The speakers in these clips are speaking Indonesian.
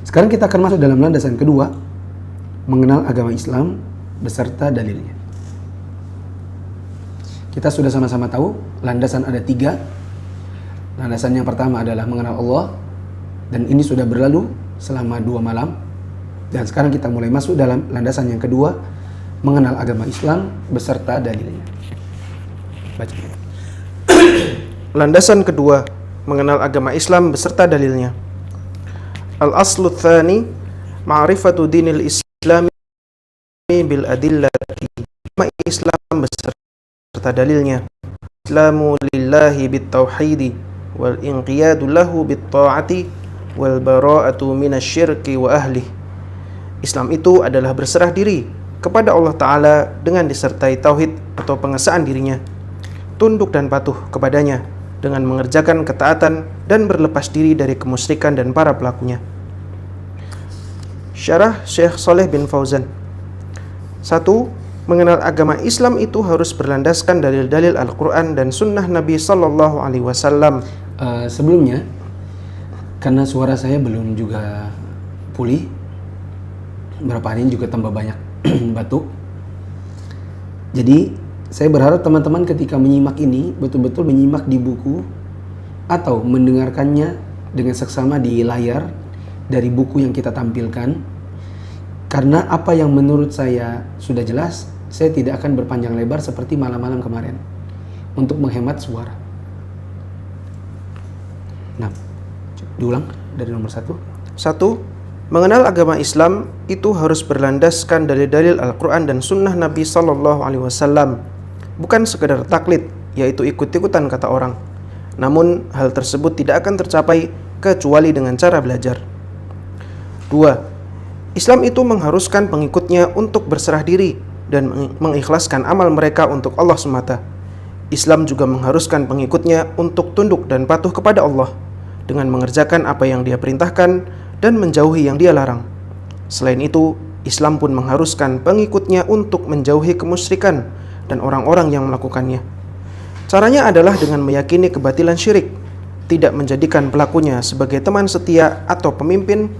Sekarang kita akan masuk dalam landasan kedua, mengenal agama Islam beserta dalilnya. Kita sudah sama-sama tahu landasan ada 3. Landasan yang pertama adalah mengenal Allah, dan ini sudah berlalu selama 2 malam. Dan sekarang kita mulai masuk dalam landasan yang kedua, mengenal agama Islam beserta dalilnya. Baca. Landasan kedua, mengenal agama Islam beserta dalilnya. Al-aslu tsani, ma'rifatu dinil islami bil adillati. Agama Islam beserta dalilnya. Islamu lillahi bit tauhidi wal inqiyadu lahu bit ta'ati wal bara'atu minasyirki wa ahli. Islam itu adalah berserah diri kepada Allah Ta'ala dengan disertai tauhid atau pengesaan dirinya, tunduk dan patuh kepadanya dengan mengerjakan ketaatan dan berlepas diri dari kemusyrikan dan para pelakunya. Syarah Syekh Saleh bin Fauzan. 1. Mengenal agama Islam itu harus berlandaskan dalil-dalil Al-Quran dan Sunnah Nabi Sallallahu Alaihi Wasallam. Sebelumnya, karena suara saya belum juga pulih, beberapa hari ini juga tambah banyak batuk. Jadi saya berharap teman-teman ketika menyimak ini betul-betul menyimak di buku atau mendengarkannya dengan seksama di layar dari buku yang kita tampilkan. Karena apa yang menurut saya sudah jelas, saya tidak akan berpanjang lebar seperti malam-malam kemarin untuk menghemat suara. Nah, diulang dari nomor 1. 1. Mengenal agama Islam itu harus berlandaskan dalil-dalil Al-Quran dan Sunnah Nabi Sallallahu Alaihi Wasallam. Bukan sekedar taklid, yaitu ikut-ikutan kata orang. Namun, hal tersebut tidak akan tercapai kecuali dengan cara belajar. 2. Islam itu mengharuskan pengikutnya untuk berserah diri dan mengikhlaskan amal mereka untuk Allah semata. Islam juga mengharuskan pengikutnya untuk tunduk dan patuh kepada Allah dengan mengerjakan apa yang Dia perintahkan dan menjauhi yang Dia larang. Selain itu, Islam pun mengharuskan pengikutnya untuk menjauhi kemusyrikan dan orang-orang yang melakukannya. Caranya adalah dengan meyakini kebatilan syirik, tidak menjadikan pelakunya sebagai teman setia atau pemimpin,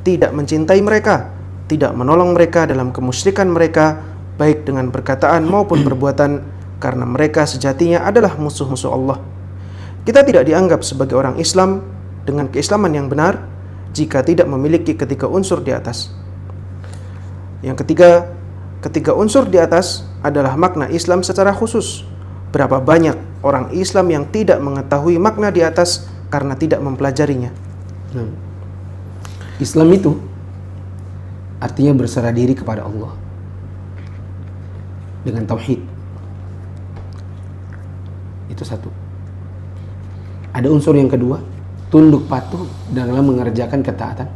tidak mencintai mereka, tidak menolong mereka dalam kemusyrikan mereka, baik dengan perkataan maupun perbuatan, karena mereka sejatinya adalah musuh-musuh Allah. Kita tidak dianggap sebagai orang Islam dengan keislaman yang benar jika tidak memiliki ketiga unsur di atas. Yang ketiga, ketiga unsur di atas adalah makna Islam secara khusus. Berapa banyak orang Islam yang tidak mengetahui makna di atas karena tidak mempelajarinya. Islam itu artinya berserah diri kepada Allah dengan tauhid. Itu 1. Ada unsur yang kedua, tunduk patuh dalam mengerjakan ketaatan.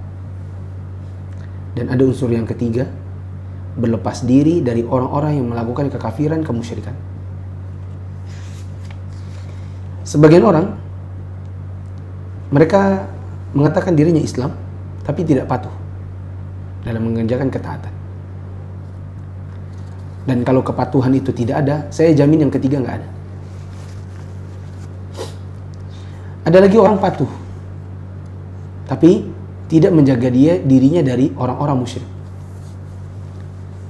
Dan ada unsur yang ketiga, berlepas diri dari orang-orang yang melakukan kekafiran, kemusyrikan. Sebagian orang, mereka mengatakan dirinya Islam, tapi tidak patuh dalam mengerjakan ketaatan. Dan kalau kepatuhan itu tidak ada, saya jamin yang ketiga nggak ada. Ada lagi orang patuh, tapi tidak menjaga dirinya dari orang-orang musyrik.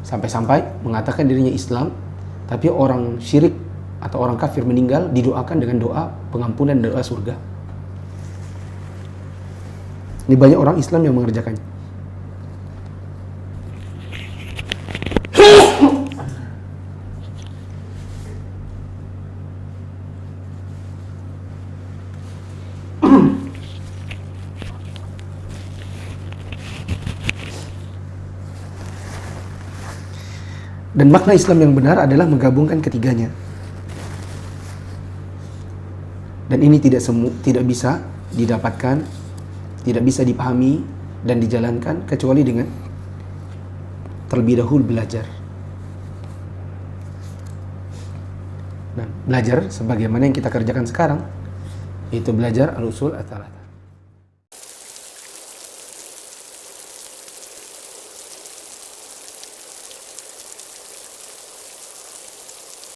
Sampai-sampai mengatakan dirinya Islam, tapi orang syirik atau orang kafir meninggal didoakan dengan doa pengampunan dan doa surga. Ini banyak orang Islam yang mengerjakannya. Dan makna Islam yang benar adalah menggabungkan ketiganya. Dan ini tidak bisa didapatkan, tidak bisa dipahami dan dijalankan kecuali dengan terlebih dahulu belajar. Nah, belajar sebagaimana yang kita kerjakan sekarang, yaitu belajar al-usul ats-tsalatsah.